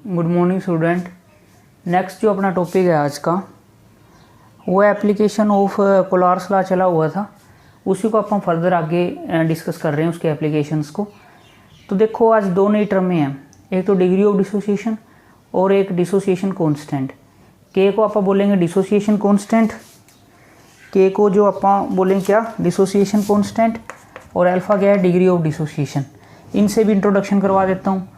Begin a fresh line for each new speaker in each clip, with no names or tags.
Good morning student. Next जो अपना topic है आज का वो एप्लीकेशन ऑफ कोलार्स लॉ चला हुआ था, उसी को अपन फर्दर आगे डिस्कस कर रहे हैं उसके एप्लीकेशंस को। तो देखो आज दो नई टर्में हैं, एक तो डिग्री ऑफ डिसोसिएशन और एक डिसोसिएशन कांस्टेंट। के को आप बोलेंगे डिसोसिएशन कांस्टेंट, के को जो आप बोलेंगे क्या डिसोसिएशन कांस्टेंट, और अल्फा क्या है डिग्री ऑफ डिसोसिएशन। इनसे भी इंट्रोडक्शन करवा देता हूँ।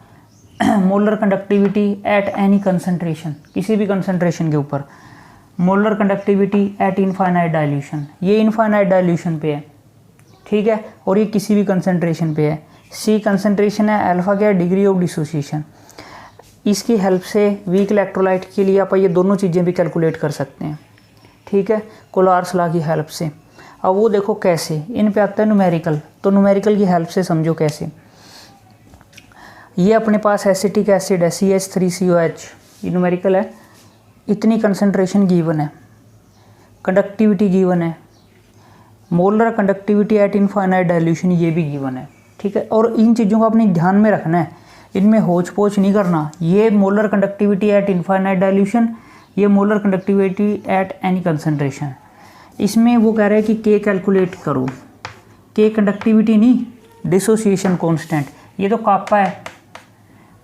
Molar conductivity at any concentration, किसी भी कंसंट्रेशन के ऊपर molar conductivity at infinite dilution, ये इनफाइनाइट डाइल्यूशन पे है, ठीक है, और ये किसी भी कंसंट्रेशन पे है। सी कंसंट्रेशन है, अल्फा क्या है डिग्री ऑफ डिसोसिएशन। इसकी हेल्प से वीक इलेक्ट्रोलाइट के लिए आप ये दोनों चीज़ें भी कैलकुलेट कर सकते हैं, ठीक है, कोलार्स लॉ की हेल्प से। अब वो देखो कैसे, इन पे आता है न्यूमेरिकल, तो न्यूमेरिकल की हेल्प से समझो कैसे। ये अपने पास एसिटिक एसिड है CH3COH, ये न्यूमेरिकल है, इतनी कंसंट्रेशन गिवन है, कंडक्टिविटी गिवन है, molar conductivity at infinite dilution ये भी गिवन है, ठीक है। और इन चीज़ों को अपने ध्यान में रखना है, इनमें होच पोच नहीं करना। ये molar conductivity at infinite dilution, ये molar conductivity at any concentration. इसमें वो कह रहे हैं कि के कैलकुलेट करो, के कंडक्टिविटी नहीं, डिसोसिएशन कांस्टेंट, ये तो कापा है,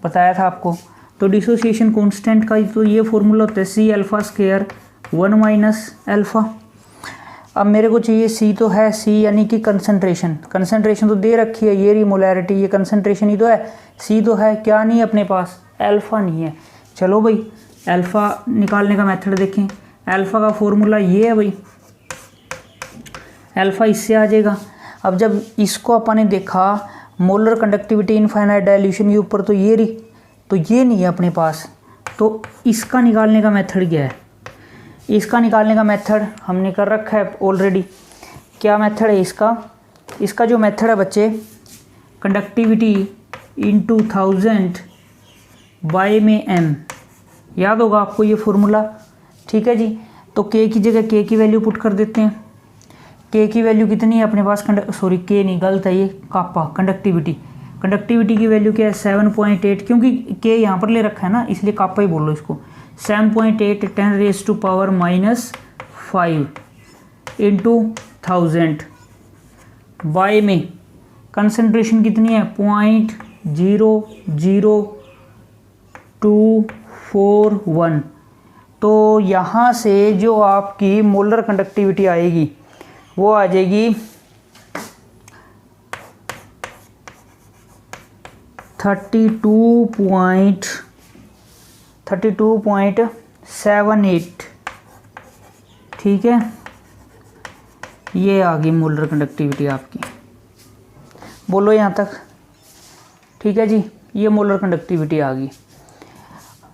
बताया था आपको। तो डिसोसिएशन कांस्टेंट का तो ये फॉर्मूला होता है C alpha square 1 minus alpha. अब मेरे को चाहिए सी, तो है सी यानी कि कंसंट्रेशन, कंसंट्रेशन तो दे रखी है, ये रही मोलैरिटी, ये कंसंट्रेशन ही तो है, सी तो है, क्या नहीं है अपने पास, अल्फा नहीं है। चलो भाई अल्फा निकालने का मेथड देखें। अल्फा का फॉर्मूला ये है भाई, अल्फा इससे आ जाएगा। अब जब इसको अपन ने देखा मोलर कंडक्टिविटी इनफाइनाइट डाइल्यूशन के ऊपर, तो ये रही, तो ये नहीं है अपने पास, तो इसका निकालने का मेथड क्या है, इसका निकालने का मेथड हमने कर रखा है ऑलरेडी। क्या मेथड है इसका, इसका जो मेथड है बच्चे, कंडक्टिविटी इंटू 1000 बाय में m, याद होगा आपको ये फॉर्मूला, ठीक है जी। तो k की जगह k की वैल्यू पुट कर देते हैं। के की वैल्यू कितनी है अपने पास, सॉरी के नहीं, गलत है ये, कापा, कंडक्टिविटी, कंडक्टिविटी की वैल्यू क्या है 7.8, क्योंकि के यहाँ पर ले रखा है ना, इसलिए कापा ही बोल लो इसको। 7.8 10⁻⁵ इंटू 1000 बाय में कंसंट्रेशन कितनी है 0.00241। तो यहाँ से जो आपकी मोलर कंडक्टिविटी आएगी वो आ जाएगी 32.78, ठीक है, ये आ गई मोलर कंडक्टिविटी आपकी। बोलो यहाँ तक, ठीक है जी, ये मोलर कंडक्टिविटी आ गई।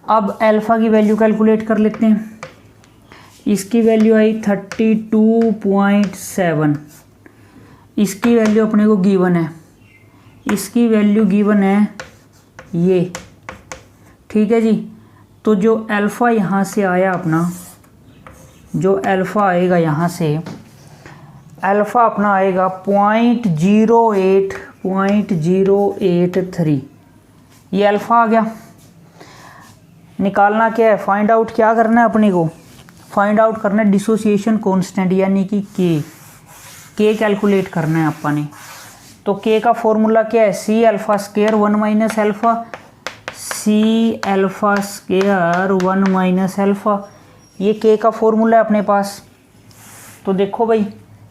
अब अल्फा की वैल्यू कैलकुलेट कर लेते हैं। इसकी वैल्यू आई 32.7, इसकी वैल्यू अपने को गिवन है, इसकी वैल्यू गिवन है ये, ठीक है जी। तो जो अल्फ़ा यहाँ से आया अपना, जो अल्फ़ा आएगा यहाँ से, अल्फ़ा अपना आएगा 0.083, ये अल्फ़ा आ गया। निकालना क्या है, फाइंड आउट क्या करना है अपने को, फाइंड आउट करना है डिसोसिएशन कांस्टेंट यानी कि के कैलकुलेट करना है अपन ने। तो के का फॉर्मूला क्या है, C alpha square 1 minus alpha, C alpha square 1 minus alpha, ये के का फॉर्मूला है अपने पास। तो देखो भाई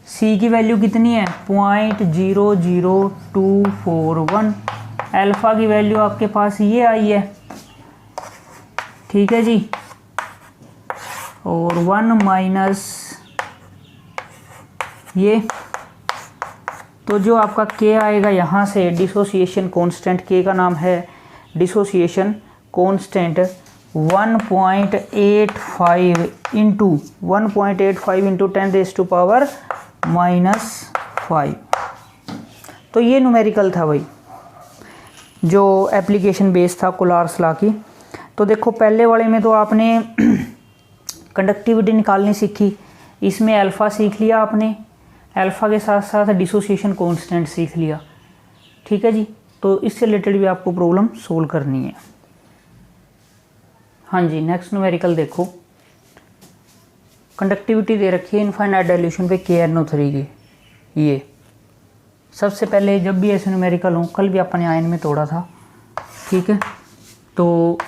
सी की वैल्यू कितनी है 0.00241, अल्फा की वैल्यू आपके पास ये आई है, ठीक है जी, और 1 माइनस ये, तो जो आपका के आएगा यहाँ से डिसोसिएशन कांस्टेंट, के का नाम है डिसोसिएशन कांस्टेंट 1.85 इंटू 10⁻⁵ तो ये न्यूमेरिकल था भाई, जो एप्लीकेशन बेस था कोलार्स लॉ की। तो देखो पहले वाले में तो आपने कंडक्टिविटी निकालनी सीखी, इसमें अल्फ़ा सीख लिया आपने, अल्फ़ा के साथ साथ डिसोसिएशन कांस्टेंट सीख लिया, ठीक है जी। तो इससे रिलेटेड भी आपको प्रॉब्लम सोल्व करनी है। हाँ जी, नेक्स्ट न्यूमेरिकल देखो, कंडक्टिविटी दे रखी है इनफाइनाइट डाइल्यूशन पे KNO3 की। ये सबसे पहले जब भी ऐसे न्यूमेरिकल हो, कल भी अपन आयन में तोड़ा था, ठीक है, तो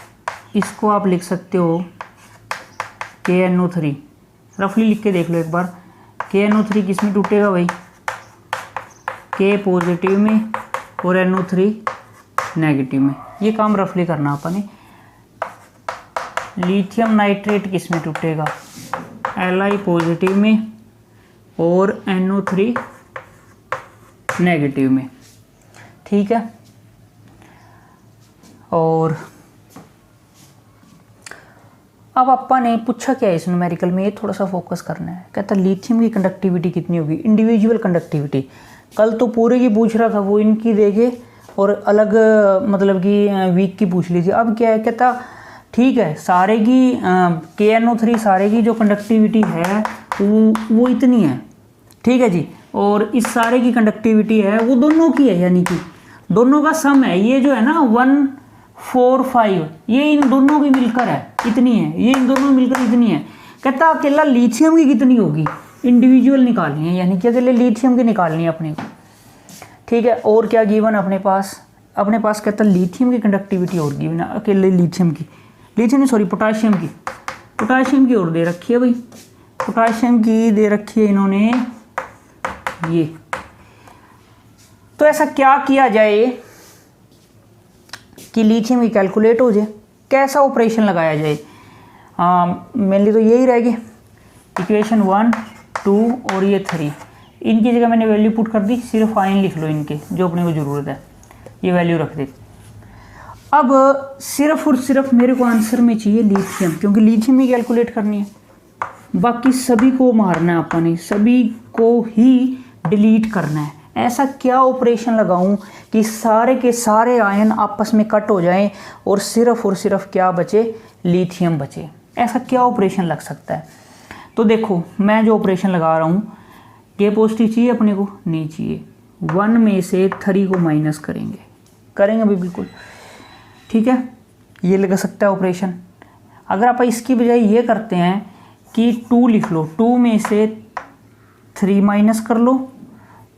इसको आप लिख सकते हो KNO3, रफली लिख के देख लो एक बार। KNO3 किस में टूटेगा भाई, K पॉजिटिव में और NO3 नेगेटिव में। ये काम रफली करना अपन ने। लिथियम नाइट्रेट किस में टूटेगा, Li पॉजिटिव में और NO3 नेगेटिव में, ठीक है। और अब अपन ने पूछा क्या है इस न्यूमेरिकल में, ये थोड़ा सा फोकस करना है। कहता लिथियम की कंडक्टिविटी कितनी होगी, इंडिविजुअल कंडक्टिविटी। कल तो पूरे की पूछ रहा था वो, इनकी देके और अलग मतलब कि वीक की पूछ ली थी। अब क्या है, कहता ठीक है सारे की KNO3 सारे की जो कंडक्टिविटी है वो इतनी है, ठीक है जी। और इस सारे की कंडक्टिविटी है वो दोनों की है, यानी कि दोनों का सम है। ये जो है ना 145, ये इन दोनों की मिलकर है, इतनी है। ये इन दोनों मिलकर इतनी है। कहता अकेला लिथियम की कितनी होगी, इंडिविजुअल निकालनी है, यानी कि अकेले लिथियम की निकालनी है अपने को, ठीक है। और क्या गिवन अपने पास कहता लिथियम की कंडक्टिविटी और गिवन है, अकेले लिथियम नहीं सॉरी पोटाशियम की और दे रखी है भाई। पोटाशियम की दे रखी है इन्होंने ये। तो ऐसा क्या किया जाए कि लिथियम की कैलकुलेट हो जाए, कैसा ऑपरेशन लगाया जाए। मेनली तो यही रहेगी, इक्वेशन 1, 2 और ये 3, इनकी जगह मैंने वैल्यू पुट कर दी। सिर्फ आयन लिख लो इनके जो अपने को ज़रूरत है, ये वैल्यू रख दे। अब सिर्फ और सिर्फ मेरे को आंसर में चाहिए लिथियम, क्योंकि लिथियम ही कैलकुलेट करनी है। बाकी सभी को मारना है अपन ने, सभी को ही डिलीट करना है। ऐसा क्या ऑपरेशन लगाऊं कि सारे के सारे आयन आपस में कट हो जाएं और सिर्फ क्या बचे, लिथियम बचे। ऐसा क्या ऑपरेशन लग सकता है। तो देखो मैं जो ऑपरेशन लगा रहा हूँ, ये पॉजिटिव चाहिए अपने को, नहीं चाहिए। 1 में से 3 को माइनस करेंगे अभी बिल्कुल, ठीक है। ये लगा सकता है ऑपरेशन। अगर आप इसकी बजाय ये करते हैं कि 2 लिख लो, 2 में से 3 माइनस कर लो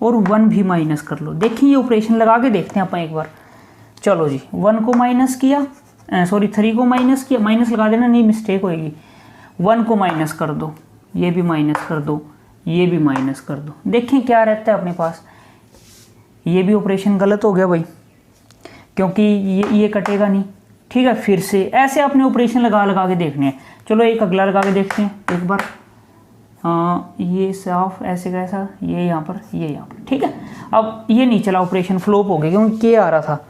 और 1 भी माइनस कर लो। देखिए ये ऑपरेशन लगा के देखते हैं अपन एक बार। चलो जी, 1 को माइनस किया, 3 को माइनस किया, माइनस लगा देना नहीं मिस्टेक होएगी। 1 को माइनस कर दो, ये भी माइनस कर दो, ये भी माइनस कर दो। देखें क्या रहता है अपने पास। ये भी ऑपरेशन गलत हो गया भाई, क्योंकि ये कटेगा नहीं, ठीक है। फिर से ऐसे अपने ऑपरेशन लगा के देखने हैं। चलो एक अगला लगा के देखते हैं एक बार। ये साफ ऐसे का ऐसा, ये यहाँ पर, ये यहाँ पर, ठीक है। अब ये नहीं चला, ऑपरेशन फ्लॉप हो गया क्योंकि के आ रहा था।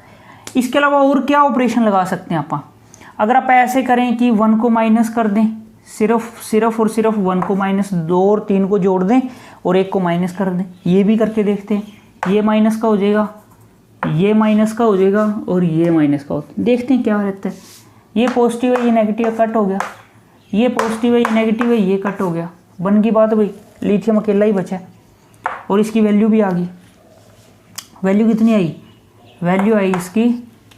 इसके अलावा और क्या ऑपरेशन लगा सकते हैं अपन। अगर आप ऐसे करें कि 1 को माइनस कर दें, सिर्फ और सिर्फ 1 को माइनस, 2 और 3 को जोड़ दें और 1 को माइनस कर दें, ये भी करके देखते हैं। ये माइनस का हो जाएगा, ये माइनस का हो जाएगा और ये माइनस का होता है। देखते हैं क्या रहता है। ये पॉजिटिव है, ये नेगेटिव है, कट हो गया। ये पॉजिटिव है, ये नेगेटिव है, ये कट हो गया। बन की बात भाई, लिथियम अकेला ही बचा है और इसकी वैल्यू भी आ गई। वैल्यू कितनी आई, वैल्यू आई इसकी,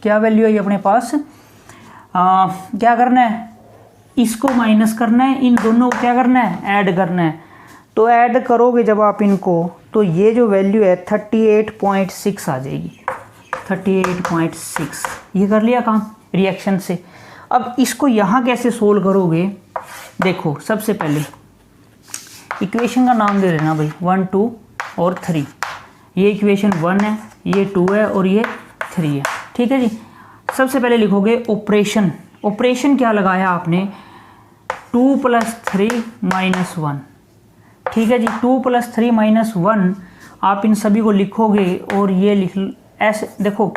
क्या वैल्यू आई अपने पास। क्या करना है, इसको माइनस करना है, इन दोनों को क्या करना है, ऐड करना है। तो ऐड करोगे जब आप इनको, तो ये जो वैल्यू है 38.6 आ जाएगी। 38.6, ये कर लिया काम रिएक्शन से। अब इसको यहाँ कैसे सोल्व करोगे, देखो सबसे पहले इक्वेशन का नाम दे देना भाई 1, 2 और 3। ये इक्वेशन 1 है, ये 2 है और ये 3 है, ठीक है जी। सबसे पहले लिखोगे ऑपरेशन। ऑपरेशन क्या लगाया आपने, 2 + 3 - 1, ठीक है जी। 2 + 3 - 1 आप इन सभी को लिखोगे और ये लिख ऐसे। देखो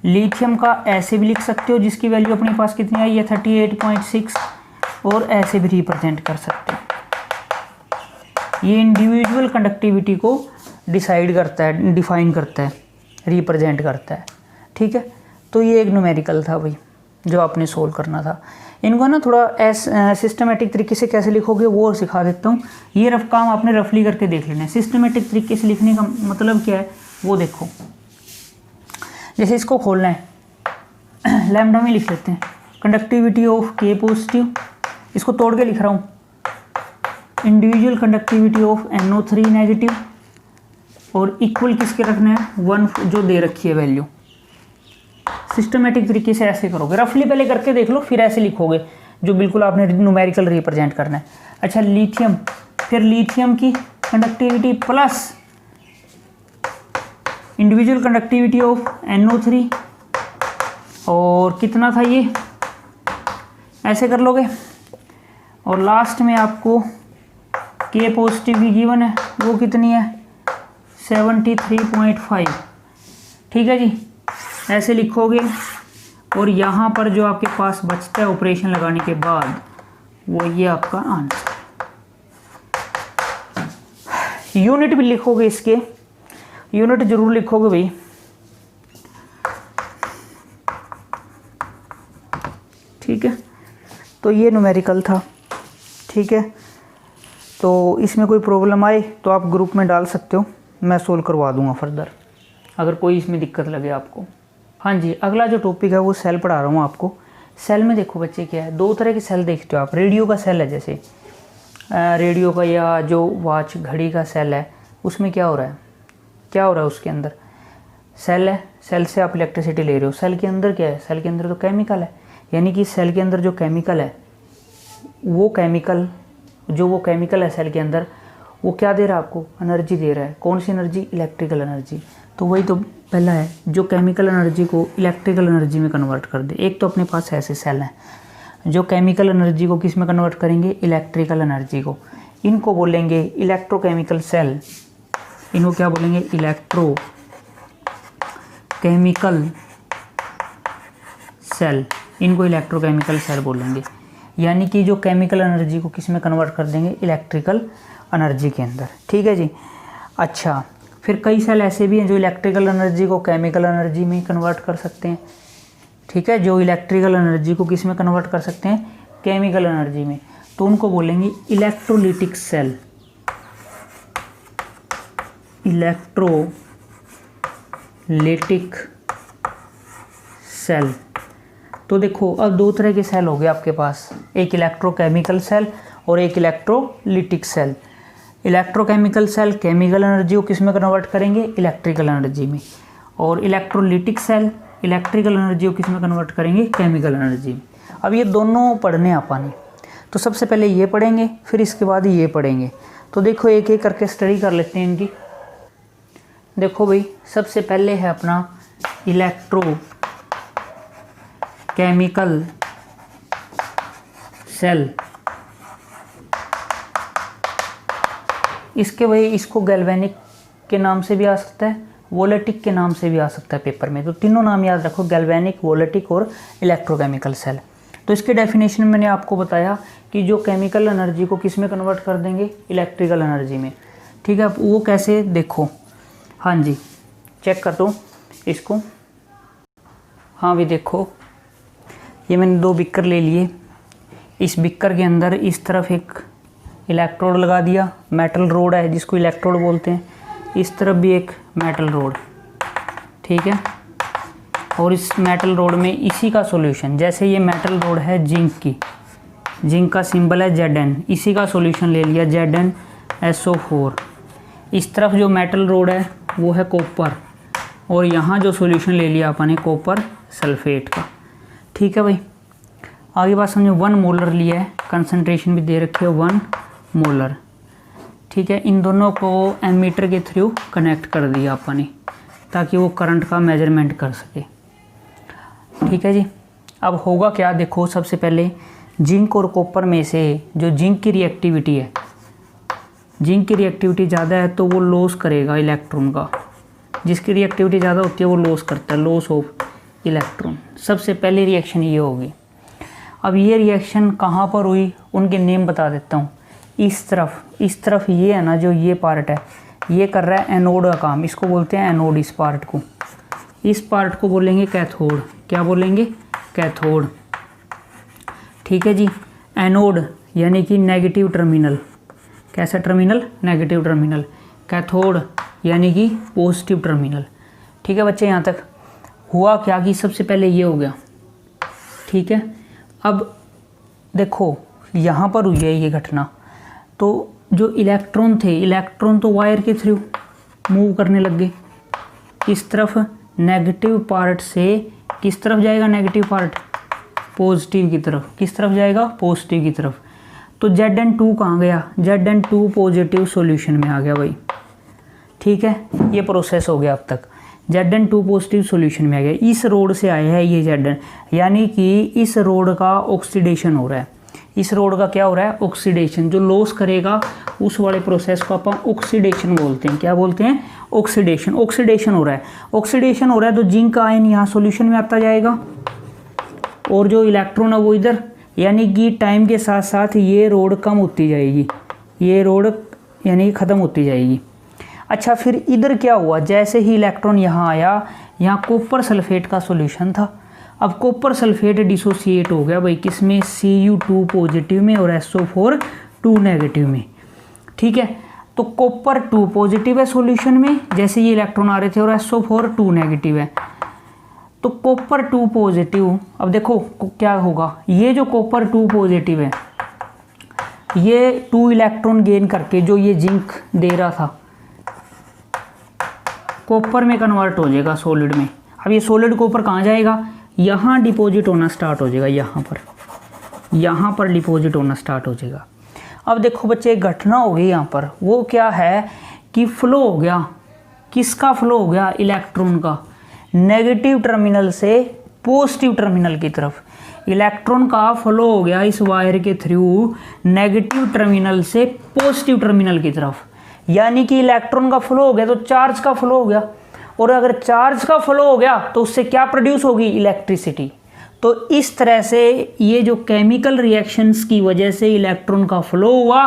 लिथियम का ऐसे भी लिख सकते हो जिसकी वैल्यू अपने पास कितनी आई है 38.6, और ऐसे भी रिप्रेजेंट कर सकते हो। ये इंडिविजुअल कंडक्टिविटी को डिसाइड करता है, डिफाइन करता है, रिप्रेजेंट करता है, ठीक है। तो ये एक न्यूमेरिकल था भाई जो आपने सोल्व करना था। इनको ना थोड़ा सिस्टमेटिक तरीके से कैसे लिखोगे वो सिखा देता हूँ। ये रफ काम आपने रफली करके देख लेना है। सिस्टमेटिक तरीके से लिखने का मतलब क्या है वो देखो। जैसे इसको खोलना है, लैम्डा में लिख लेते हैं कंडक्टिविटी ऑफ के पॉजिटिव, इसको तोड़ के लिख रहा हूँ, individual conductivity of NO3 negative, और इक्वल किसके रखना है 1 जो दे रखी है वैल्यू। सिस्टमेटिक तरीके से ऐसे करोगे, रफली पहले करके देख लो फिर ऐसे लिखोगे जो बिल्कुल आपने न्यूमेरिकल रिप्रेजेंट करना है। अच्छा लिथियम, फिर लिथियम की conductivity plus individual conductivity of NO3, और कितना था ये, ऐसे कर लोगे। और लास्ट में आपको के पॉजिटिव की गिवन है, वो कितनी है 73.5, ठीक है जी, ऐसे लिखोगे। और यहाँ पर जो आपके पास बचता है ऑपरेशन लगाने के बाद वो ये आपका आंसर। यूनिट भी लिखोगे, इसके यूनिट जरूर लिखोगे भाई। ठीक है, तो ये न्यूमेरिकल था, ठीक है। तो इसमें कोई प्रॉब्लम आए तो आप ग्रुप में डाल सकते हो, मैं सोल्व करवा दूंगा फर्दर अगर कोई इसमें दिक्कत लगे आपको। हाँ जी, अगला जो टॉपिक है वो सेल पढ़ा रहा हूँ आपको। सेल में देखो बच्चे क्या है, दो तरह के सेल देखते हो आप। रेडियो का सेल है, जैसे रेडियो का या जो वॉच घड़ी का सेल है, उसमें क्या हो रहा है, क्या हो रहा है उसके अंदर सेल है, सेल से आप इलेक्ट्रिसिटी ले रहे हो। सेल के अंदर क्या है, सेल के अंदर तो केमिकल है, यानी कि सेल के अंदर जो केमिकल है वो केमिकल है सेल के अंदर, वो क्या दे रहा है आपको, एनर्जी दे रहा है। कौन सी एनर्जी, इलेक्ट्रिकल एनर्जी। तो वही तो पहला है जो केमिकल एनर्जी को इलेक्ट्रिकल एनर्जी में कन्वर्ट कर दे। एक तो अपने पास ऐसे सेल हैं जो केमिकल एनर्जी को किस में कन्वर्ट करेंगे, इलेक्ट्रिकल एनर्जी को। इनको बोलेंगे इलेक्ट्रोकेमिकल सेल, इनको क्या बोलेंगे, इलेक्ट्रोकेमिकल सेल, इनको इलेक्ट्रोकेमिकल सेल बोलेंगे। यानी कि जो केमिकल एनर्जी को किस में कन्वर्ट कर देंगे, इलेक्ट्रिकल एनर्जी के अंदर, ठीक है जी। अच्छा, फिर कई सेल ऐसे भी हैं जो इलेक्ट्रिकल एनर्जी को केमिकल एनर्जी में कन्वर्ट कर सकते हैं, ठीक है, जो इलेक्ट्रिकल एनर्जी को किस में कन्वर्ट कर सकते हैं, केमिकल एनर्जी में। तो उनको बोलेंगे इलेक्ट्रोलिटिक सेल, इलेक्ट्रोलिटिक सेल। तो देखो अब दो तरह के सेल हो गए आपके पास, एक इलेक्ट्रोकेमिकल सेल और एक electrolytic cell. Electrochemical cell chemical energy को किस में कन्वर्ट करेंगे, इलेक्ट्रिकल एनर्जी में, और इलेक्ट्रोलिटिक सेल इलेक्ट्रिकल एनर्जी को किस में कन्वर्ट करेंगे, केमिकल एनर्जी में। अब ये दोनों पढ़ने आपाने, तो सबसे पहले ये पढ़ेंगे फिर इसके बाद ये पढ़ेंगे। तो देखो एक एक करके स्टडी कर लेते हैं इनकी। देखो भाई, सबसे पहले है अपना इलेक्ट्रोकेमिकल सेल। इसके भाई इसको गैल्वेनिक के नाम से भी आ सकता है, वोलेटिक के नाम से भी आ सकता है पेपर में। तो तीनों नाम याद रखो, गैल्वेनिक, वोलेटिक और इलेक्ट्रोकेमिकल सेल। तो इसके डेफिनेशन मैंने आपको बताया कि जो केमिकल एनर्जी को किस में कन्वर्ट कर देंगे, इलेक्ट्रिकल एनर्जी में, ठीक है। वो कैसे, देखो, हाँ जी चेक कर दो इसको। हाँ भी देखो, ये मैंने दो बिक्कर ले लिए, इस बिक्कर के अंदर इस तरफ एक इलेक्ट्रोड लगा दिया, मेटल रोड है जिसको इलेक्ट्रोड बोलते हैं, इस तरफ भी एक मेटल रोड, ठीक है। और इस मेटल रोड में इसी का सॉल्यूशन, जैसे ये मेटल रोड है जिंक की, जिंक का सिंबल है Zn, इसी का सॉल्यूशन ले लिया ZnSO4। इस तरफ जो मेटल रोड है वो है कॉपर, और यहाँ जो सॉल्यूशन ले लिया अपन ने कॉपर सल्फेट का, ठीक है भाई। आगे बात समझो, 1 मोलर लिया है, कंसंट्रेशन भी दे रखी है 1 मोलर, ठीक है। इन दोनों को एमीटर के थ्रू कनेक्ट कर दिया अपन ने ताकि वो करंट का मेजरमेंट कर सके, ठीक है जी। अब होगा क्या, देखो सबसे पहले जिंक और कॉपर में से जो जिंक की रिएक्टिविटी है, जिंक की रिएक्टिविटी ज़्यादा है तो वो लॉस करेगा इलेक्ट्रॉन का, जिसकी रिएक्टिविटी ज़्यादा होती है वो लॉस करता है, लॉस ऑफ इलेक्ट्रॉन। सबसे पहली रिएक्शन ये होगी। अब ये रिएक्शन कहाँ पर हुई, उनके नेम बता देता हूँ। इस तरफ ये है ना, जो ये पार्ट है ये कर रहा है एनोड का काम, इसको बोलते हैं एनोड। इस पार्ट को बोलेंगे कैथोड। क्या बोलेंगे, कैथोड, ठीक है जी। एनोड यानी कि नेगेटिव टर्मिनल, कैसा टर्मिनल, नेगेटिव टर्मिनल। कैथोड यानी कि पॉजिटिव टर्मिनल, ठीक है बच्चे। यहाँ तक हुआ क्या कि सबसे पहले ये हो गया, ठीक है। अब देखो यहाँ पर हुई है ये घटना, तो जो इलेक्ट्रॉन थे, इलेक्ट्रॉन तो वायर के थ्रू मूव करने लग गए किस तरफ, नेगेटिव पार्ट से किस तरफ जाएगा, नेगेटिव पार्ट पॉजिटिव की तरफ, किस तरफ जाएगा, पॉजिटिव की तरफ। तो Zn2 कहाँ गया, Zn2 पॉजिटिव सॉल्यूशन में आ गया भाई, ठीक है, ये प्रोसेस हो गया अब तक। Zn2 पॉजिटिव सॉल्यूशन में आ गया, इस रोड से आया है ये Zn, यानी कि इस रोड का ऑक्सीडेशन हो रहा है। इस रोड का क्या हो रहा है, ऑक्सीडेशन। जो लॉस करेगा उस वाले प्रोसेस को अपन ऑक्सीडेशन बोलते हैं। क्या बोलते हैं, ऑक्सीडेशन। ऑक्सीडेशन हो रहा है, ऑक्सीडेशन हो रहा है तो जिंक का आयन यहाँ सॉल्यूशन में आता जाएगा और जो इलेक्ट्रॉन है वो इधर, यानी कि टाइम के साथ साथ ये रोड कम होती जाएगी, ये रोड यानी ख़त्म होती जाएगी। अच्छा, फिर इधर क्या हुआ, जैसे ही इलेक्ट्रॉन यहाँ आया, यहाँ कॉपर सल्फेट का सॉल्यूशन था। अब कॉपर सल्फेट डिसोसिएट हो गया भाई किसमें, Cu2 पॉजिटिव में और SO4 2 नेगेटिव में, ठीक है। तो कॉपर 2 पॉजिटिव है सॉल्यूशन में, जैसे ये इलेक्ट्रॉन आ रहे थे, और SO4 2 नेगेटिव है। तो कॉपर 2 पॉजिटिव, अब देखो क्या होगा, ये जो कॉपर 2 पॉजिटिव है ये 2 इलेक्ट्रॉन गेन करके जो ये जिंक दे रहा था कॉपर में कन्वर्ट हो जाएगा सॉलिड में। अब ये सॉलिड कॉपर कहाँ जाएगा, यहाँ डिपॉजिट होना स्टार्ट हो जाएगा, यहाँ पर डिपॉजिट होना स्टार्ट हो जाएगा। अब देखो बच्चे, एक घटना हो गई यहाँ पर, वो क्या है कि फ्लो हो गया, किसका फ्लो हो गया, इलेक्ट्रॉन का, नेगेटिव टर्मिनल से पॉजिटिव टर्मिनल की तरफ। इलेक्ट्रॉन का फ्लो हो गया इस वायर के थ्रू नेगेटिव टर्मिनल से पॉजिटिव टर्मिनल की तरफ, यानी कि इलेक्ट्रॉन का फ्लो हो गया तो चार्ज का फ्लो हो गया, और अगर चार्ज का फ्लो हो गया तो उससे क्या प्रोड्यूस होगी, इलेक्ट्रिसिटी। तो इस तरह से ये जो केमिकल रिएक्शंस की वजह से इलेक्ट्रॉन का फ्लो हुआ,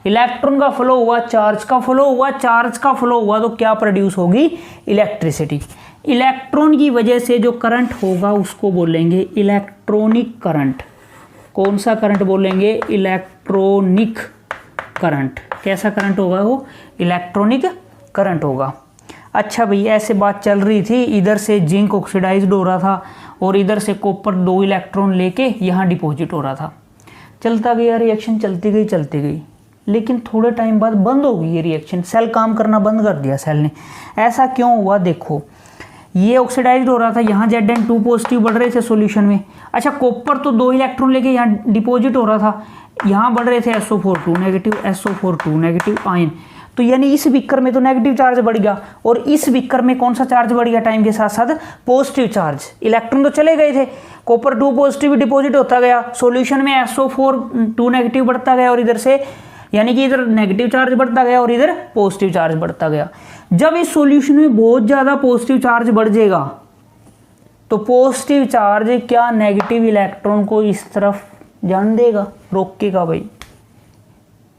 इलेक्ट्रॉन का फ्लो हुआ, चार्ज का फ्लो हुआ, चार्ज का फ्लो हुआ, तो क्या प्रोड्यूस होगी, इलेक्ट्रिसिटी। इलेक्ट्रॉन की वजह से जो करंट होगा उसको बोलेंगे इलेक्ट्रॉनिक करंट। कौन सा करंट बोलेंगे, इलेक्ट्रॉनिक करंट। कैसा करंट होगा वो, इलेक्ट्रॉनिक करंट होगा। अच्छा भाई, ऐसे बात चल रही थी, इधर से जिंक ऑक्सीडाइज्ड हो रहा था और इधर से कॉपर 2 इलेक्ट्रॉन लेके यहाँ डिपॉजिट हो रहा था। चलता गया रिएक्शन, चलती गई, लेकिन थोड़े टाइम बाद बंद हो गई ये रिएक्शन, सेल काम करना बंद कर दिया सेल ने। ऐसा क्यों हुआ, देखो ये ऑक्सीडाइज्ड हो रहा था, यहाँ Zn2 पॉजिटिव बढ़ रहे थे सॉल्यूशन में। अच्छा, कॉपर तो 2 इलेक्ट्रॉन लेके यहाँ डिपॉजिट हो रहा था, यहाँ बढ़ रहे थे SO4 2 negative, SO4 2 negative ion. तो यानी इस बीकर में तो नेगेटिव चार्ज बढ़ गया, और इस बीकर में कौन सा चार्ज बढ़ गया टाइम के साथ साथ, पॉजिटिव चार्ज। इलेक्ट्रॉन तो चले गए थे, कॉपर 2 पॉजिटिव डिपॉजिट होता गया, सॉल्यूशन में SO4 2 नेगेटिव बढ़ता गया, और इधर से यानी कि इधर नेगेटिव चार्ज बढ़ता गया और इधर पॉजिटिव चार्ज बढ़ता गया। जब इस सॉल्यूशन में बहुत ज़्यादा पॉजिटिव चार्ज बढ़ जाएगा तो पॉजिटिव चार्ज क्या नेगेटिव इलेक्ट्रॉन को इस तरफ जान देगा, रोकेगा भाई,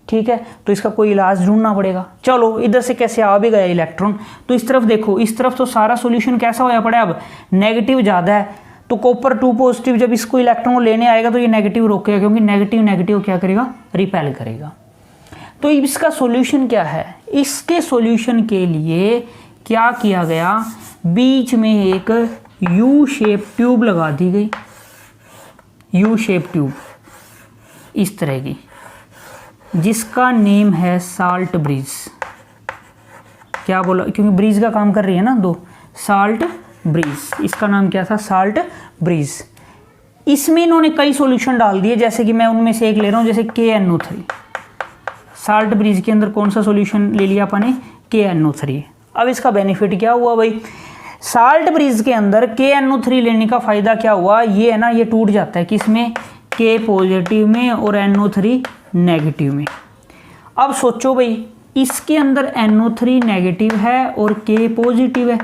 ठीक है। तो इसका कोई इलाज ढूंढना पड़ेगा। चलो, इधर से कैसे आ भी गया इलेक्ट्रॉन, तो इस तरफ देखो, इस तरफ तो सारा सॉल्यूशन कैसा होया पड़ा है, अब नेगेटिव ज़्यादा है, तो कॉपर 2 पॉजिटिव जब इसको इलेक्ट्रॉन को लेने आएगा तो ये नेगेटिव रोकेगा, क्योंकि नेगेटिव क्या करेगा, रिपेल करेगा। तो इसका सॉल्यूशन क्या है, इसके सॉल्यूशन के लिए क्या किया गया, बीच में एक यू शेप ट्यूब लगा दी गई, यू शेप ट्यूब इस तरह की, जिसका नेम है साल्ट ब्रिज। क्या बोला, क्योंकि ब्रिज का काम कर रही है ना दो, साल्ट ब्रिज, इसका नाम क्या था, साल्ट ब्रिज। इसमें इन्होंने कई सॉल्यूशन डाल दिए, जैसे कि मैं उनमें से एक ले रहा हूँ, जैसे KNO3। साल्ट ब्रिज के अंदर कौन सा सॉल्यूशन ले लिया अपने, KNO3। अब इसका बेनिफिट क्या हुआ भाई, साल्ट ब्रिज के अंदर KNO3 लेने का फ़ायदा क्या हुआ, ये है ना, ये टूट जाता है किसमें, K पॉजिटिव में और NO3 नेगेटिव में। अब सोचो भाई, इसके अंदर NO3 नेगेटिव है और K पॉजिटिव है,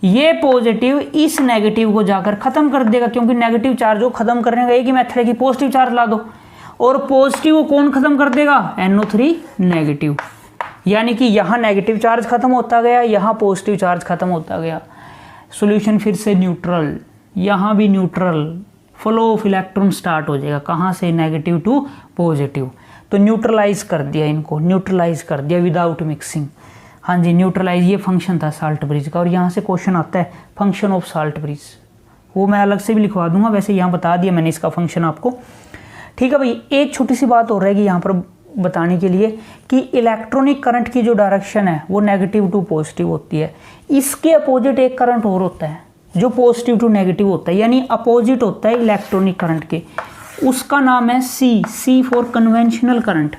ये पॉजिटिव इस नेगेटिव को जाकर ख़त्म कर देगा, क्योंकि नेगेटिव चार्ज को ख़त्म करने का एक ही मेथड है कि पॉजिटिव चार्ज ला दो, और पॉजिटिव को कौन ख़त्म कर देगा, NO3 नेगेटिव। यानी कि यहाँ नेगेटिव चार्ज ख़त्म होता गया, यहाँ पॉजिटिव चार्ज ख़त्म होता गया, सॉल्यूशन फिर से न्यूट्रल, यहाँ भी neutral, flow of electron start हो जाएगा, कहाँ से, नेगेटिव टू पॉजिटिव। तो न्यूट्रलाइज कर दिया इनको, न्यूट्रलाइज कर दिया विदाउट मिक्सिंग। हाँ जी, न्यूट्रलाइज, ये फंक्शन था साल्ट ब्रिज का। और यहाँ से क्वेश्चन आता है, फंक्शन ऑफ साल्ट ब्रिज, वो मैं अलग से भी लिखवा दूंगा, वैसे यहाँ बता दिया मैंने इसका फंक्शन आपको। ठीक है भाई, एक छोटी सी बात और रहेगी यहाँ पर बताने के लिए कि इलेक्ट्रॉनिक करंट की जो डायरेक्शन है वो नेगेटिव टू पॉजिटिव होती है। इसके अपोजिट एक करंट और होता है जो पॉजिटिव टू नेगेटिव होता है, यानी अपोजिट होता है इलेक्ट्रॉनिक करंट के, उसका नाम है C for conventional current.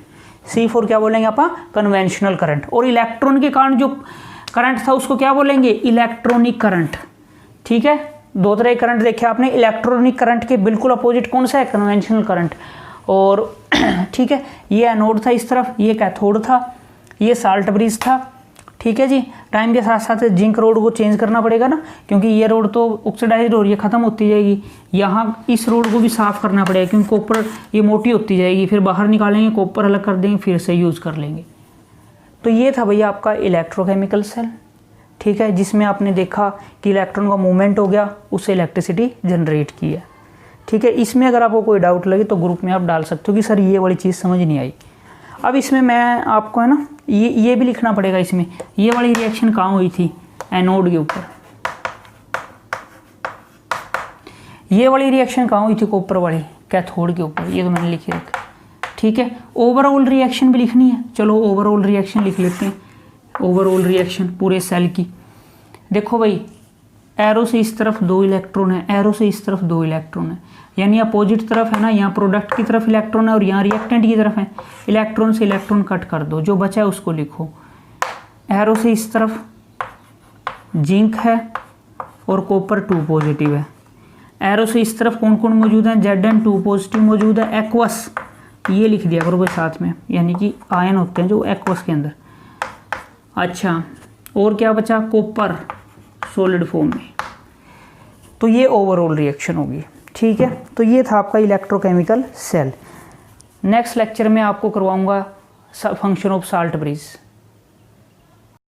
C for क्या बोलेंगे आप, कन्वेंशनल करंट। और इलेक्ट्रॉन के कारण जो करंट था उसको क्या बोलेंगे, इलेक्ट्रॉनिक करंट। ठीक है, दो तरह के करंट देखे आपने, इलेक्ट्रॉनिक करंट के बिल्कुल अपोजिट कौन सा है, कन्वेंशनल करंट। और ठीक है, ये एनोड था इस तरफ, ये कैथोड था, ये साल्ट ब्रिज था। ठीक है जी, टाइम के साथ साथ जिंक रोड को चेंज करना पड़ेगा ना, क्योंकि ये रोड तो ऑक्सीडाइज्ड हो रही है, ख़त्म होती जाएगी। यहाँ इस रोड को भी साफ़ करना पड़ेगा क्योंकि कॉपर ये मोटी होती जाएगी, फिर बाहर निकालेंगे, कॉपर अलग कर देंगे, फिर से यूज़ कर लेंगे। तो ये था भैया आपका इलेक्ट्रोकेमिकल सेल। ठीक है, जिसमें आपने देखा कि इलेक्ट्रॉन का मूवमेंट हो गया, उससे इलेक्ट्रिसिटी जनरेट की है। ठीक है, इसमें अगर आपको कोई डाउट लगे तो ग्रुप में आप डाल सकते हो कि सर ये वाली चीज़ समझ नहीं आई। अब इसमें मैं आपको है ना ये भी लिखना पड़ेगा इसमें, ये वाली रिएक्शन कहाँ हुई थी, एनोड के ऊपर। ये वाली रिएक्शन कहाँ हुई थी, कॉपर वाली, कैथोड के ऊपर। ये तो मैंने लिखी रखा। ठीक है, ओवरऑल रिएक्शन भी लिखनी है, चलो ओवरऑल रिएक्शन लिख लेते हैं। ओवरऑल रिएक्शन पूरे सेल की देखो भाई, एरो से इस तरफ 2 इलेक्ट्रॉन है, एरो से इस तरफ 2 इलेक्ट्रॉन है, यानी अपोजिट तरफ है ना, यहाँ प्रोडक्ट की तरफ इलेक्ट्रॉन है और यहाँ रिएक्टेंट की तरफ है। इलेक्ट्रॉन से इलेक्ट्रॉन कट कर दो, जो बचा है उसको लिखो। एरो से इस तरफ जिंक है और कॉपर 2 पॉजिटिव है। एरो से इस तरफ कौन कौन मौजूद है, Zn2 पॉजिटिव मौजूद है। एक्वस ये लिख दिया करो भाई साथ में, यानी कि आयन होते हैं जो एक्वस के अंदर। अच्छा, और क्या बचा, कॉपर सॉलिड फॉर्म में। तो ये ओवरऑल रिएक्शन होगी। ठीक है, तो ये था आपका इलेक्ट्रोकेमिकल सेल। नेक्स्ट लेक्चर में आपको करवाऊंगा फंक्शन ऑफ साल्ट ब्रिज।